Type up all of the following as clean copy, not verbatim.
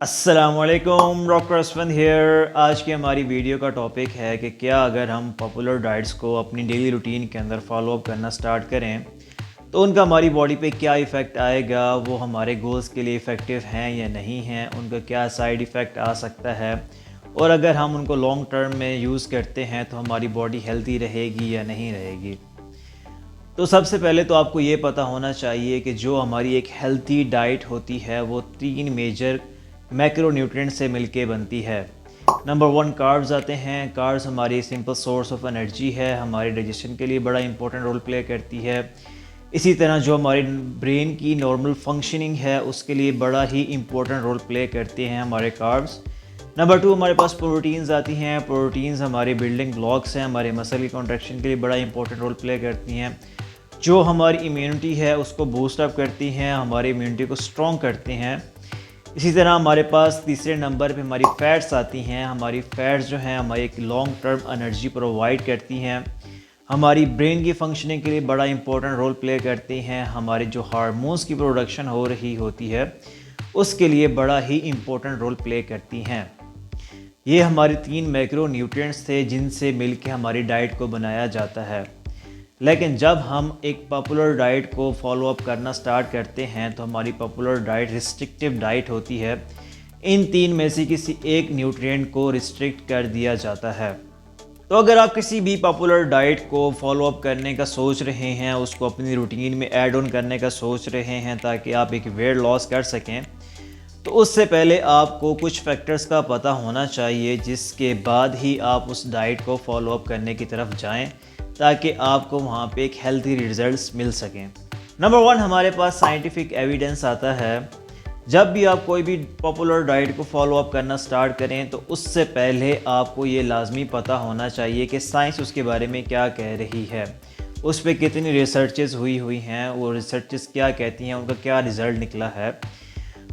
अस्सलामुअलैकुम, doctor Asfand hair. आज की हमारी वीडियो का टॉपिक है कि क्या अगर हम पॉपुलर डाइट्स को अपनी डेली रूटीन के अंदर फॉलो अप करना स्टार्ट करें तो उनका हमारी बॉडी पे क्या इफ़ेक्ट आएगा, वो हमारे गोल्स के लिए इफ़ेक्टिव हैं या नहीं हैं, उनका क्या साइड इफ़ेक्ट आ सकता है और अगर हम उनको लॉन्ग टर्म में यूज़ करते हैं तो हमारी बॉडी हेल्दी रहेगी या नहीं रहेगी। तो सबसे पहले तो आपको ये पता होना चाहिए कि जो हमारी एक हेल्थी डाइट होती है वो 3 मेजर मैक्रोन्यूट्रिएंट से मिलके बनती है। नंबर 1 कार्ब्स आते हैं। कार्ब्स हमारी सिंपल सोर्स ऑफ एनर्जी है, हमारे डाइजेशन के लिए बड़ा इंपॉर्टेंट रोल प्ले करती है। इसी तरह जो हमारे ब्रेन की नॉर्मल फंक्शनिंग है उसके लिए बड़ा ही इंपॉर्टेंट रोल प्ले करते हैं हमारे कार्ब्स। नंबर 2 हमारे पास प्रोटीन्स आती हैं। प्रोटीन्स हमारे बिल्डिंग ब्लॉक्स हैं, हमारे मसल की कॉन्ट्रैक्शन के लिए बड़ा इंपॉर्टेंट रोल प्ले करती हैं। जो हमारी इम्यूनिटी है उसको बूस्ट अप करती हैं, हमारी इम्यूनिटी को स्ट्रॉन्ग करते हैं। इसी तरह हमारे पास तीसरे नंबर पे हमारी फ़ैट्स आती हैं। हमारी फ़ैट्स जो हैं हमारी एक लॉन्ग टर्म एनर्जी प्रोवाइड करती हैं, हमारी ब्रेन की फंक्शनिंग के लिए बड़ा इंपॉर्टेंट रोल प्ले करती हैं, हमारे जो हार्मोन्स की प्रोडक्शन हो रही होती है उसके लिए बड़ा ही इम्पोर्टेंट रोल प्ले करती हैं। ये हमारे 3 मैक्रो न्यूट्रिएंट्स थे जिनसे मिलकर हमारी डाइट को बनाया जाता है। लेकिन जब हम एक पॉपुलर डाइट को फॉलो अप करना स्टार्ट करते हैं तो हमारी पॉपुलर डाइट रिस्ट्रिक्टिव डाइट होती है। इन 3 में से किसी एक न्यूट्रिएंट को रिस्ट्रिक्ट कर दिया जाता है। तो अगर आप किसी भी पॉपुलर डाइट को फॉलो अप करने का सोच रहे हैं, उसको अपनी रूटीन में ऐड ऑन करने का सोच रहे हैं ताकि आप एक वेट लॉस कर सकें, तो उससे पहले आपको कुछ फैक्टर्स का पता होना चाहिए जिसके बाद ही आप उस डाइट को फॉलो अप करने की तरफ जाएं ताकि आपको वहाँ पे एक हेल्थी रिजल्ट्स मिल सकें। नंबर 1 हमारे पास साइंटिफिक एविडेंस आता है। जब भी आप कोई भी पॉपुलर डाइट को फॉलो अप करना स्टार्ट करें तो उससे पहले आपको ये लाजमी पता होना चाहिए कि साइंस उसके बारे में क्या कह रही है, उस पर कितनी रिसर्चेस हुई हैं, वो रिसर्चेस क्या कहती हैं, उनका क्या रिज़ल्ट निकला है।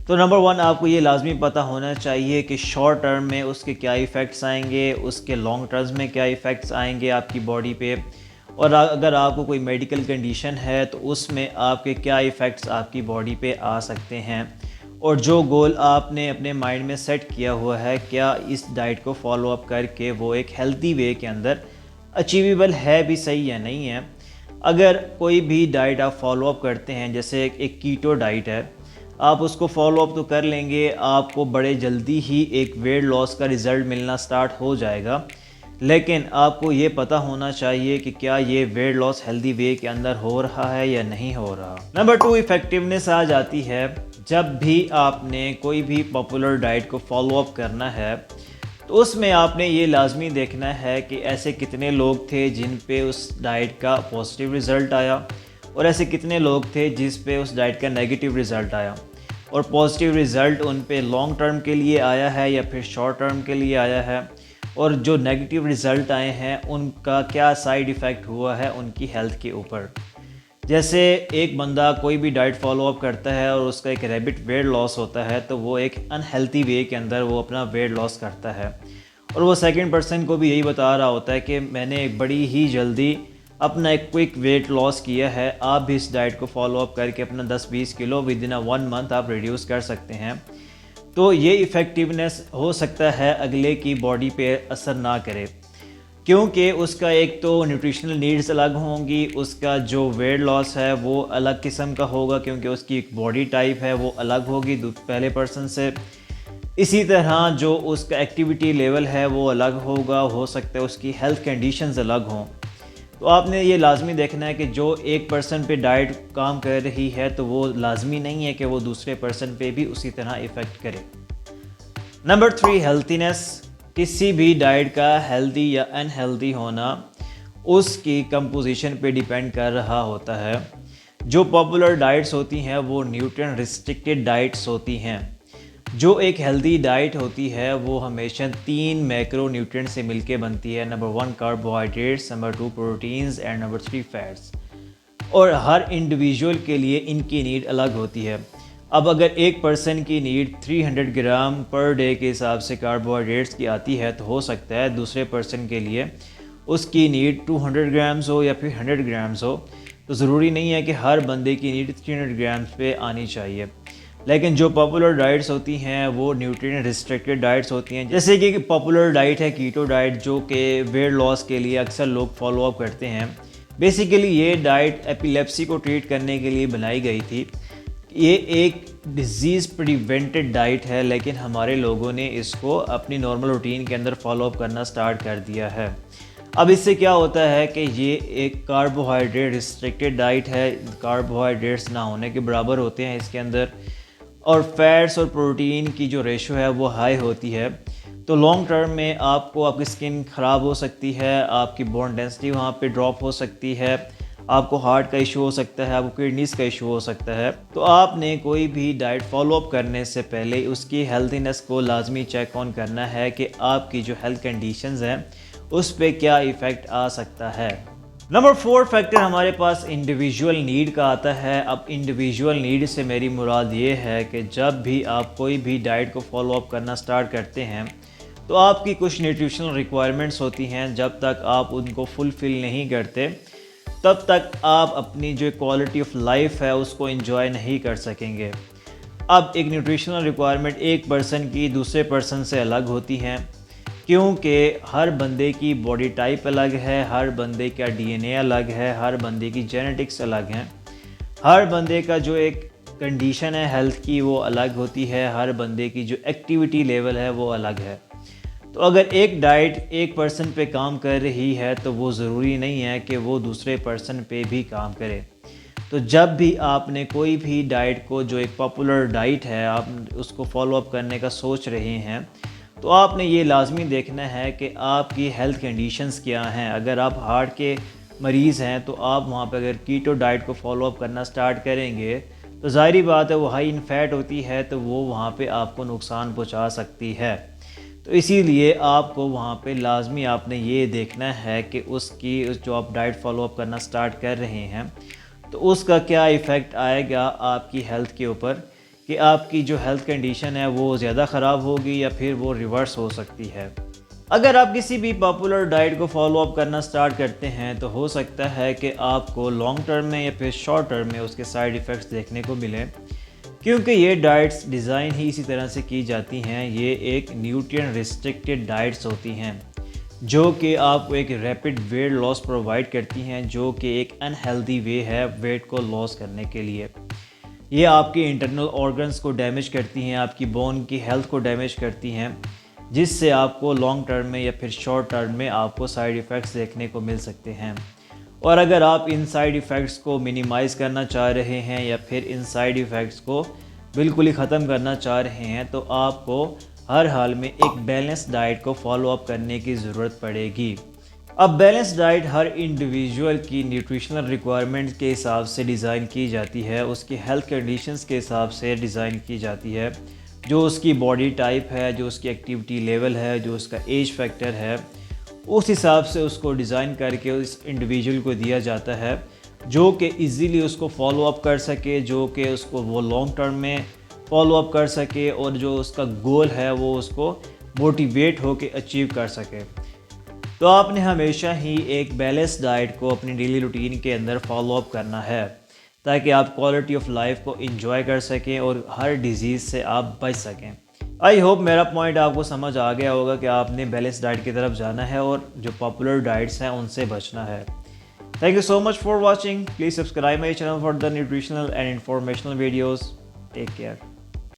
तो नंबर 1 आपको ये लाजमी पता होना चाहिए कि शॉर्ट टर्म में उसके क्या इफ़ेक्ट्स आएंगे, उसके लॉन्ग टर्म में क्या इफ़ेक्ट्स आएंगे आपकी बॉडी पे, और अगर आपको कोई मेडिकल कंडीशन है तो उसमें आपके क्या इफ़ेक्ट्स आपकी बॉडी पे आ सकते हैं, और जो गोल आपने अपने माइंड में सेट किया हुआ है क्या इस डाइट को फॉलो अप करके वो एक हेल्दी वे के अंदर अचीवेबल है भी सही या नहीं है। अगर कोई भी डाइट आप फॉलो अप करते हैं, जैसे एक कीटो डाइट है, आप उसको फॉलो अप तो कर लेंगे, आपको बड़े जल्दी ही एक वेट लॉस का रिज़ल्ट मिलना स्टार्ट हो जाएगा, लेकिन आपको ये पता होना चाहिए कि क्या ये वेट लॉस हेल्दी वे के अंदर हो रहा है या नहीं हो रहा। नंबर 2 इफ़ेक्टिवनेस आ जाती है। जब भी आपने कोई भी पॉपुलर डाइट को फॉलो अप करना है तो उसमें आपने ये लाजमी देखना है कि ऐसे कितने लोग थे जिन पे उस डाइट का पॉजिटिव रिज़ल्ट आया और ऐसे कितने लोग थे जिस पे उस डाइट का नेगेटिव रिज़ल्ट आया, और पॉजिटिव रिज़ल्ट उन पे लॉन्ग टर्म के लिए आया है या फिर शॉर्ट टर्म के लिए आया है, और जो नेगेटिव रिज़ल्ट आए हैं उनका क्या साइड इफ़ेक्ट हुआ है उनकी हेल्थ के ऊपर। जैसे एक बंदा कोई भी डाइट फॉलो अप करता है और उसका एक रैबिट वेट लॉस होता है तो वो एक अनहेल्थी वे के अंदर वो अपना वेट लॉस करता है, और वो सेकंड पर्सन को भी यही बता रहा होता है कि मैंने एक बड़ी ही जल्दी अपना एक क्विक वेट लॉस किया है, आप भी इस डाइट को फॉलो अप करके अपना 10-20 किलो विद इन 1 मंथ आप रिड्यूस कर सकते हैं। तो ये इफ़ेक्टिवनेस हो सकता है अगले की बॉडी पे असर ना करे, क्योंकि उसका एक तो न्यूट्रिशनल नीड्स अलग होंगी, उसका जो वेट लॉस है वो अलग किस्म का होगा क्योंकि उसकी एक बॉडी टाइप है वो अलग होगी पहले पर्सन से। इसी तरह जो उसका एक्टिविटी लेवल है वो अलग होगा, हो सकता है उसकी हेल्थ कंडीशंस अलग हों। तो आपने ये लाजमी देखना है कि जो एक पर्सन पे डाइट काम कर रही है तो वो लाजमी नहीं है कि वो दूसरे पर्सन पे भी उसी तरह इफ़ेक्ट करे। नंबर 3 हेल्थीनेस। किसी भी डाइट का हेल्दी या अनहेल्दी होना उसकी कंपोजिशन पे डिपेंड कर रहा होता है। जो पॉपुलर डाइट्स होती हैं वो न्यूट्रिएंट रिस्ट्रिक्टेड डाइट्स होती हैं। जो एक हेल्दी डाइट होती है वो हमेशा 3 मैक्रो न्यूट्रिएंट से मिलके बनती है। Number 1 carbohydrates, number 2 proteins and number 3 fats, और हर इंडिविजुअल के लिए इनकी नीड अलग होती है। अब अगर एक पर्सन की नीड 300 ग्राम पर डे के हिसाब से कार्बोहाइड्रेट्स की आती है तो हो सकता है दूसरे पर्सन के लिए उसकी नीड 200 ग्राम्स हो या फिर 100 ग्राम्स हो। तो ज़रूरी नहीं है कि हर बंदे की नीड 300 ग्राम्स पे आनी चाहिए। लेकिन जो पॉपुलर डाइट्स होती हैं वो न्यूट्रिएंट रिस्ट्रिक्टेड डाइट्स होती हैं। जैसे कि पॉपुलर डाइट है कीटो डाइट, जो कि वेट लॉस के लिए अक्सर लोग फॉलो अप करते हैं। बेसिकली ये डाइट एपिलेप्सी को ट्रीट करने के लिए बनाई गई थी। ये एक डिज़ीज़ प्रिवेंटेड डाइट है, लेकिन हमारे लोगों ने इसको अपनी नॉर्मल रूटीन के अंदर फॉलो अप करना स्टार्ट कर दिया है। अब इससे क्या होता है कि ये एक कार्बोहाइड्रेट रिस्ट्रिक्टेड डाइट है। कार्बोहाइड्रेट्स ना होने के बराबर होते हैं इसके अंदर, और फैट्स और प्रोटीन की जो रेशो है वो हाई होती है। तो लॉन्ग टर्म में आपको आपकी स्किन ख़राब हो सकती है, आपकी बोन डेंसिटी वहाँ पे ड्रॉप हो सकती है, आपको हार्ट का इशू हो सकता है, आपको किडनीज़ का इशू हो सकता है। तो आपने कोई भी डाइट फॉलो अप करने से पहले उसकी हेल्थीनेस को लाजमी चेक ऑन करना है कि आपकी जो हेल्थ कंडीशंस हैं उस पर क्या इफ़ेक्ट आ सकता है। नंबर 4 फैक्टर हमारे पास इंडिविजुअल नीड का आता है। अब इंडिविजुअल नीड से मेरी मुराद ये है कि जब भी आप कोई भी डाइट को फॉलो अप करना स्टार्ट करते हैं तो आपकी कुछ न्यूट्रिशनल रिक्वायरमेंट्स होती हैं। जब तक आप उनको फुलफ़िल नहीं करते तब तक आप अपनी जो क्वालिटी ऑफ लाइफ है उसको एंजॉय नहीं कर सकेंगे। अब एक न्यूट्रिशनल रिक्वायरमेंट एक पर्सन की दूसरे पर्सन से अलग होती हैं, क्योंकि हर बंदे की बॉडी टाइप अलग है, हर बंदे का डीएनए अलग है, हर बंदे की जेनेटिक्स अलग हैं, हर बंदे का जो एक कंडीशन है हेल्थ की वो अलग होती है, हर बंदे की जो एक्टिविटी लेवल है वो अलग है। तो अगर एक डाइट एक पर्सन पे काम कर रही है तो वो ज़रूरी नहीं है कि वो दूसरे पर्सन पे भी काम करे। तो जब भी आपने कोई भी डाइट को, जो एक पॉपुलर डाइट है, आप उसको फॉलो अप करने का सोच रहे हैं तो आपने ये लाजमी देखना है कि आपकी हेल्थ कंडीशंस क्या हैं। अगर आप हार्ट के मरीज़ हैं तो आप वहाँ पर अगर कीटो डाइट को फॉलो अप करना स्टार्ट करेंगे तो ज़ाहिरी बात है वो हाई इन फैट होती है, तो वो वहाँ पे आपको नुकसान पहुँचा सकती है। तो इसीलिए आपको वहाँ पे लाजमी आपने ये देखना है कि उसकी जो आप डाइट फॉलो अप करना स्टार्ट कर रहे हैं तो उसका क्या इफ़ेक्ट आएगा आपकी हेल्थ के ऊपर, कि आपकी जो हेल्थ कंडीशन है वो ज़्यादा ख़राब होगी या फिर वो रिवर्स हो सकती है। अगर आप किसी भी पॉपुलर डाइट को फॉलो अप करना स्टार्ट करते हैं तो हो सकता है कि आपको लॉन्ग टर्म में या फिर शॉर्ट टर्म में उसके साइड इफ़ेक्ट्स देखने को मिलें, क्योंकि ये डाइट्स डिज़ाइन ही इसी तरह से की जाती हैं। ये एक न्यूट्रिएंट रिस्ट्रिक्टेड डाइट्स होती हैं जो कि आपको एक रैपिड वेट लॉस प्रोवाइड करती हैं, जो कि एक अनहेल्दी वे है वेट को लॉस करने के लिए। ये आपके इंटरनल ऑर्गन्स को डैमेज करती हैं, आपकी बोन की हेल्थ को डैमेज करती हैं, जिससे आपको लॉन्ग टर्म में या फिर शॉर्ट टर्म में आपको साइड इफ़ेक्ट्स देखने को मिल सकते हैं। और अगर आप इन साइड इफ़ेक्ट्स को मिनिमाइज़ करना चाह रहे हैं या फिर इन साइड इफ़ेक्ट्स को बिल्कुल ही ख़त्म करना चाह रहे हैं तो आपको हर हाल में एक बैलेंस डाइट को फॉलो अप करने की ज़रूरत पड़ेगी। अब बैलेंस डाइट हर इंडिविजुअल की न्यूट्रिशनल रिक्वायरमेंट्स के हिसाब से डिज़ाइन की जाती है, उसकी हेल्थ कंडीशंस के हिसाब से डिज़ाइन की जाती है, जो उसकी बॉडी टाइप है, जो उसकी एक्टिविटी लेवल है, जो उसका एज फैक्टर है, उस हिसाब से उसको डिज़ाइन करके उस इंडिविजुअल को दिया जाता है, जो कि इजीली उसको फॉलो अप कर सके, जो कि उसको वो लॉन्ग टर्म में फॉलो अप कर सके और जो उसका गोल है वो उसको मोटिवेट होकर अचीव कर सके। तो आपने हमेशा ही एक बैलेंस डाइट को अपनी डेली रूटीन के अंदर फॉलो अप करना है, ताकि आप क्वालिटी ऑफ लाइफ को एंजॉय कर सकें और हर डिज़ीज़ से आप बच सकें। आई होप मेरा पॉइंट आपको समझ आ गया होगा कि आपने बैलेंस डाइट की तरफ जाना है और जो पॉपुलर डाइट्स हैं उनसे बचना है। Thank you so much for watching. Please subscribe my channel for the nutritional and informational videos. Take care.